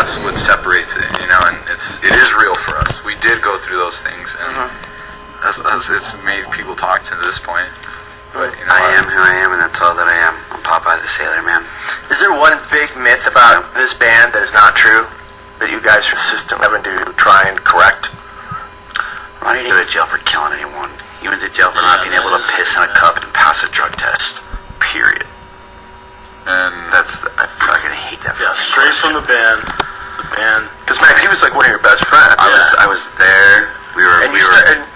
that's what separates it, you know. And it is real for us. We did go through those things, and it's made people talk to this point. But you know, I am who I am, and that's all that I am. I'm Popeye the Sailor Man. Is there one big myth about this band that is not true that you guys consistently having to try and correct? Ronnie didn't go to jail for killing anyone. He went to jail for not being able to piss in a cup and pass a drug test. Period. And I fucking hate that. Yeah, straight from the band. Because Max, he was like one of your best friends. I was there. We were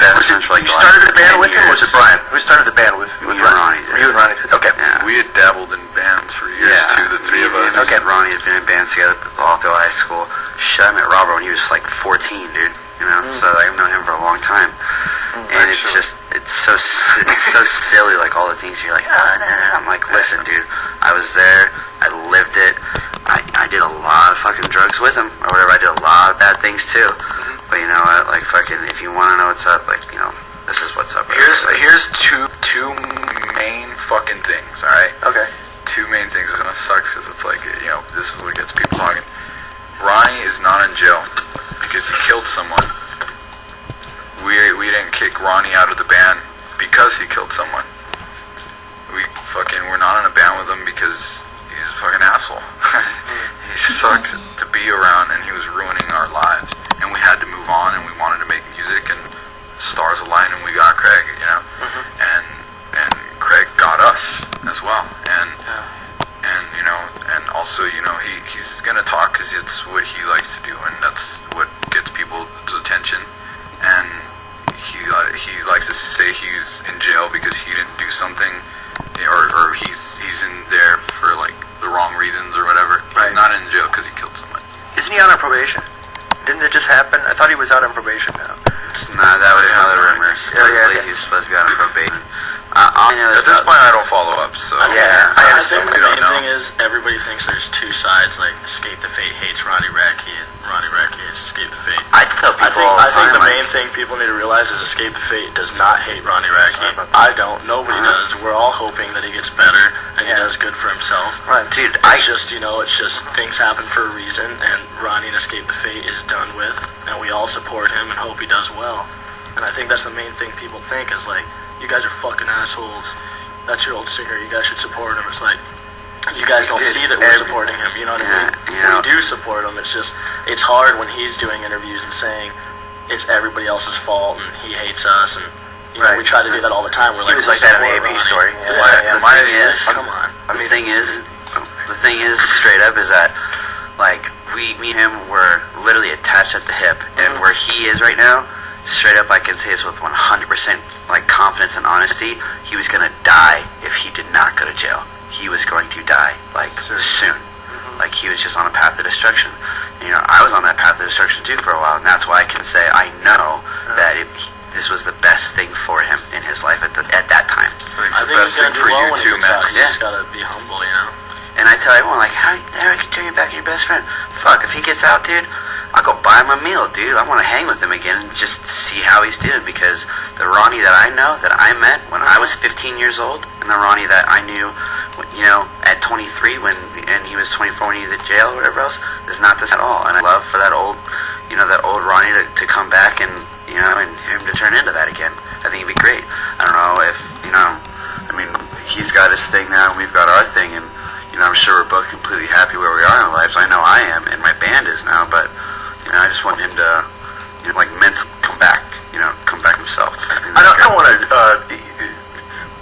best friends for like. You started the band with him, or was it Brian? Who started the band with? Me and Ronnie. You and Ronnie. Okay. Yeah. we had dabbled in bands for years too, the three of us. Okay. Ronnie had been in bands together all through high school. Shit, I met Robert when he was like 14, dude. You know, so I've known him for a long time. And it's so silly, like all the things you're like, I'm like, listen, dude, I was there, I lived it, I did a lot of fucking drugs with him, or whatever, I did a lot of bad things too, but you know what, like fucking, if you want to know what's up, like, you know, this is what's up. Here's two main fucking things, alright? Okay. Two main things, and it sucks because it's like, you know, this is what gets people talking. Ronnie is not in jail because he killed someone. We didn't kick Ronnie out of the band because he killed someone. We're not in a band with him because he's a fucking asshole. He sucked to be around, and he was ruining our lives. And we had to move on, and we wanted to make music, and stars aligned, and we got Craig, you know. And Craig got us as well. And you know, and also, you know, he's gonna talk because it's what he likes to do, and that's what gets people's attention. And he likes to say he's in jail because he didn't do something, or he's in there for like the wrong reasons or whatever. He's not in jail because he killed someone. Isn't he on probation? Didn't it just happen? I thought he was out on probation now. Nah, that was one of the rumors. Supposedly he's supposed to be out on probation. At this point, I don't follow up, so I understand. think the main thing is everybody thinks there's two sides. Like Escape the Fate hates Ronnie Radke, and Ronnie Radke hates Escape the Fate. I tell people all the I think time, the main thing people need to realize is Escape the Fate does not hate Ronnie Radke. I don't. Nobody does. We're all hoping that he gets better and he does good for himself. Right, dude. It's just things happen for a reason, and Ronnie and Escape the Fate is done with, and we all support him and hope he does well. And I think that's the main thing people think is like, you guys are fucking assholes. That's your old singer. You guys should support him. It's like, you guys don't see that we're supporting him. You know what I mean? Yeah. We do support him. It's hard when he's doing interviews and saying it's everybody else's fault and he hates us. And you know, we try to do that all the time. We're like, he was like that in the AP story. Come on. The thing is, straight up, is that like me and him were literally attached at the hip, and where he is right now, straight up, I can say this with 100% like confidence and honesty. He was gonna die if he did not go to jail. He was going to die like soon. Like he was just on a path of destruction. And, you know, I was on that path of destruction too for a while, and that's why I can say I know that this was the best thing for him in his life at that time. I think he's gonna do well when he gets out. You just gotta be humble, you know. And I tell everyone, like, how can you turn your back on your best friend? Fuck, if he gets out, dude, I'll go buy him a meal, dude. I want to hang with him again and just see how he's doing, because the Ronnie that I know, that I met when I was 15 years old, and the Ronnie that I knew, you know, at 23 and he was 24 when he was in jail or whatever else, is not this at all. And I love for that old Ronnie to come back and, you know, and him to turn into that again. I think it'd be great. I don't know if, you know, I mean, he's got his thing now and we've got our thing, and, you know, I'm sure we're both completely happy where we are in our lives. I know I am, and my band is now, but, you know, I just want him to, you know, like, mentally come back himself. I don't want to,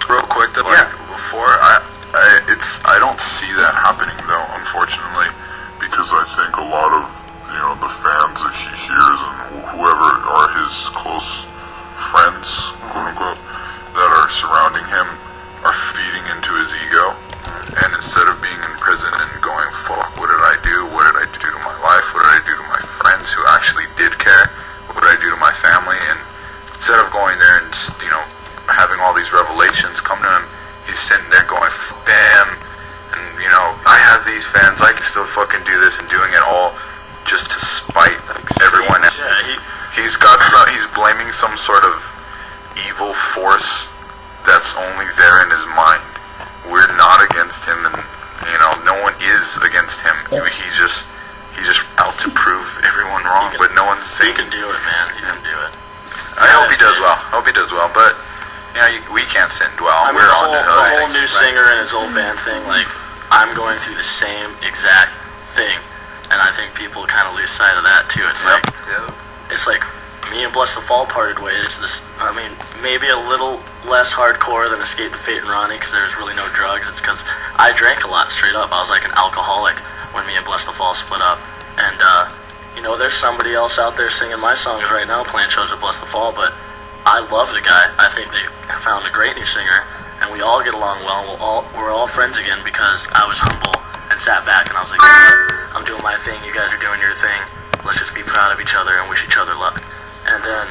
real quick, before, I don't see that happening, though, unfortunately, because I think a lot of, you know, the fans that he hears and whoever are his close friends, quote-unquote, that are surrounding him are feeding into his ego. And instead of being in prison and going, fuck, what did I do? What did I do to my life? What did I do to my friends who actually did care? What did I do to my family? And instead of going there and, you know, having all these revelations come to him, he's sitting there going, fuck them. And, you know, I have these fans, I can still fucking do this, and doing it all just to spite everyone else. Yeah, he's blaming some sort of evil force that's only there in his mind. We're not against him, and, you know, no one is against him. he's just out to prove everyone wrong, but no one's You saying. can do it, man. You can do it. I hope he does well. But we can't sit and dwell. I mean, We're the on to whole, other the whole things. new singer and his old band thing, like, I'm going through the same exact thing, and I think people kind of lose sight of that too. It's like, it's like me and Bless the Fall parted ways. It's this, I mean, maybe a little less hardcore than Escape the Fate and Ronnie, because there's really no drugs. It's because I drank a lot straight up. I was like an alcoholic when me and Bless the Fall split up, and there's somebody else out there singing my songs right now, playing shows with Bless the Fall, but I love the guy. I think they found a great new singer, and we all get along well. We're all friends again because I was humble and sat back and I was like, I'm doing my thing, you guys are doing your thing. Let's just be proud of each other and wish each other luck. And then,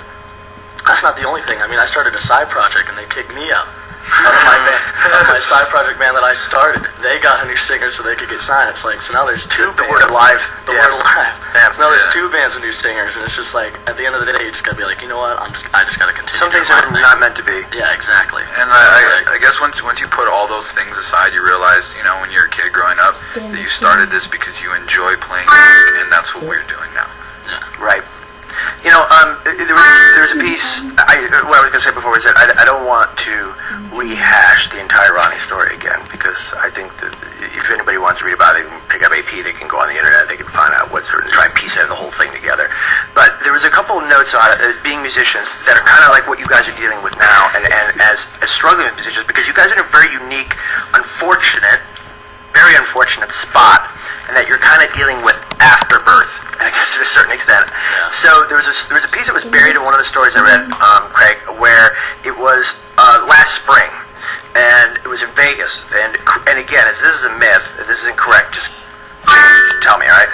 that's not the only thing. I mean, I started a side project and they kicked me out of my band, of my side project band that I started. They got a new singer so they could get signed. It's like, so now there's two bands. Word Alive. The Word Alive. So now there's two bands of new singers, and it's just like, at the end of the day, you just gotta be like, you know what, I just gotta continue. Some things doing are my thing. not meant to be. Yeah, exactly. And I guess once you put all those things aside, you realize, when you're a kid growing up, that you started this because you enjoy playing music, and that's what we're doing now. Yeah. Right. There was a piece. What I was going to say before was that I don't want to rehash the entire Ronnie story again, because I think that if anybody wants to read about it, they can pick up AP. They can go on the internet. They can find out what's and try and piece out the whole thing together. But there was a couple of notes on it as being musicians that are kind of like what you guys are dealing with now, and as struggling musicians, because you guys are in a very unique, very unfortunate spot, and that you're kind of dealing with afterbirth, I guess to a certain extent. Yeah. So there was a piece that was buried in one of the stories I read, Craig, where it was last spring, and it was in Vegas. And again, if this is a myth, if this is incorrect, just tell me, all right?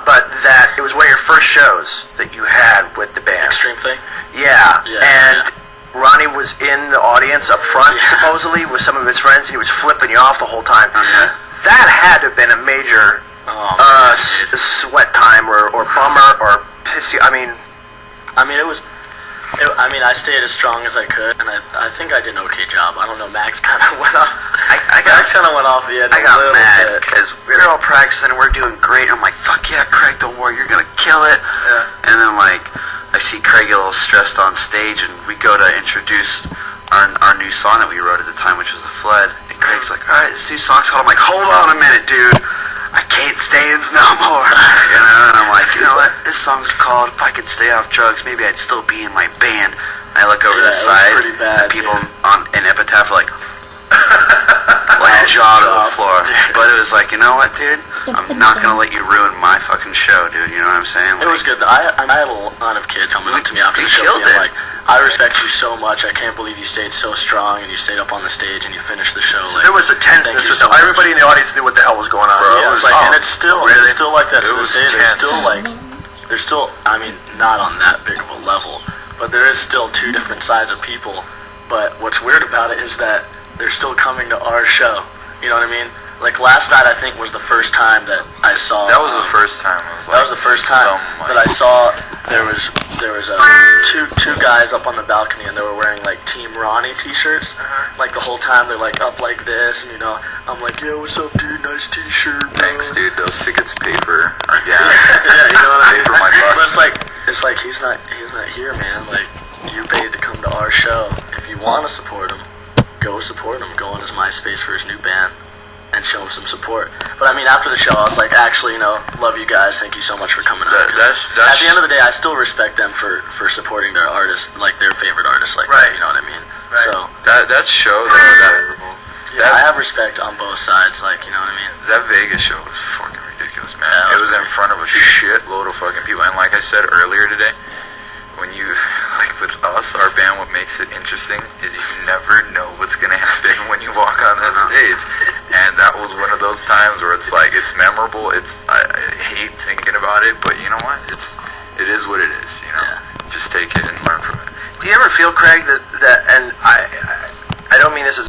But that it was one of your first shows that you had with the band. Extreme thing? Yeah. Yeah, And yeah. Ronnie was in the audience up front, supposedly, with some of his friends, and he was flipping you off the whole time. That had to have been a major sweat time or bummer or piss you. I mean, I stayed as strong as I could, and I think I did an okay job. I don't know, Max kind of went off. Max kind of went off the edge. I got a little mad bit. because we were all practicing and we're doing great. I'm like, fuck yeah, Craig, don't worry, you're gonna kill it. Yeah. And then I see Craig get a little stressed on stage, and we go to introduce our new song that we wrote at the time, which was The Flood. And Craig's like, all right, this new song's called. I'm like, hold on a minute, dude. I can't stand no more. And I'm like, you know what? This song's called If I Could Stay Off Drugs, Maybe I'd Still Be in My Band. And I look over Yeah, the it was side, pretty bad, and people dude. in Epitaph are like, jaw to the floor. But it was like, you know what, dude? I'm not gonna let you ruin my fucking show, dude. You know what I'm saying? It was good. I had a lot of kids coming up to me after You the show, killed being it. like, I respect you so much. I can't believe you stayed so strong and you stayed up on the stage and you finished the show. so there was a tenseness. Thank you so much. Everybody in the audience knew what the hell was going on. Yeah, It it's was like, and it's still like that to It this was day. tense. There's still, I mean, not on that big of a level, but there is still two different sides of people. But what's weird about it is that they're still coming to our show. You know what I mean? Like last night, I think was the first time that I saw. That was the first time. That was the first time that I saw there was two guys up on the balcony, and they were wearing like Team Ronnie T-shirts. Like the whole time they're like up like this, and I'm like, yo, what's up, dude? Nice T-shirt, bro. Thanks, dude. Those tickets pay for our gas. Yeah, you know what I Pay mean? for my bus. But it's like he's not here, man. Like you paid to come to our show. If you want to support him, go support him. Go on his MySpace for his new band and show him some support. But I mean, after the show, I was like, actually, love you guys. Thank you so much for coming out. 'Cause at the end of the day, I still respect them for supporting their artists, like their favorite artists, like Right. that, you know what I mean? Right. So That show, that I have respect on both sides, like, you know what I mean? That Vegas show was fucking ridiculous, man. Yeah, It was in front of a shitload of fucking people. And like I said earlier today, when you, like with us, our band, what makes it interesting is you never know what's going to happen when you walk on that stage. And that was one of those times where it's like, it's memorable. I hate thinking about it, but you know what? It is what it is, Yeah. Just take it and learn from it. Do you ever feel, Craig, that and I don't mean this as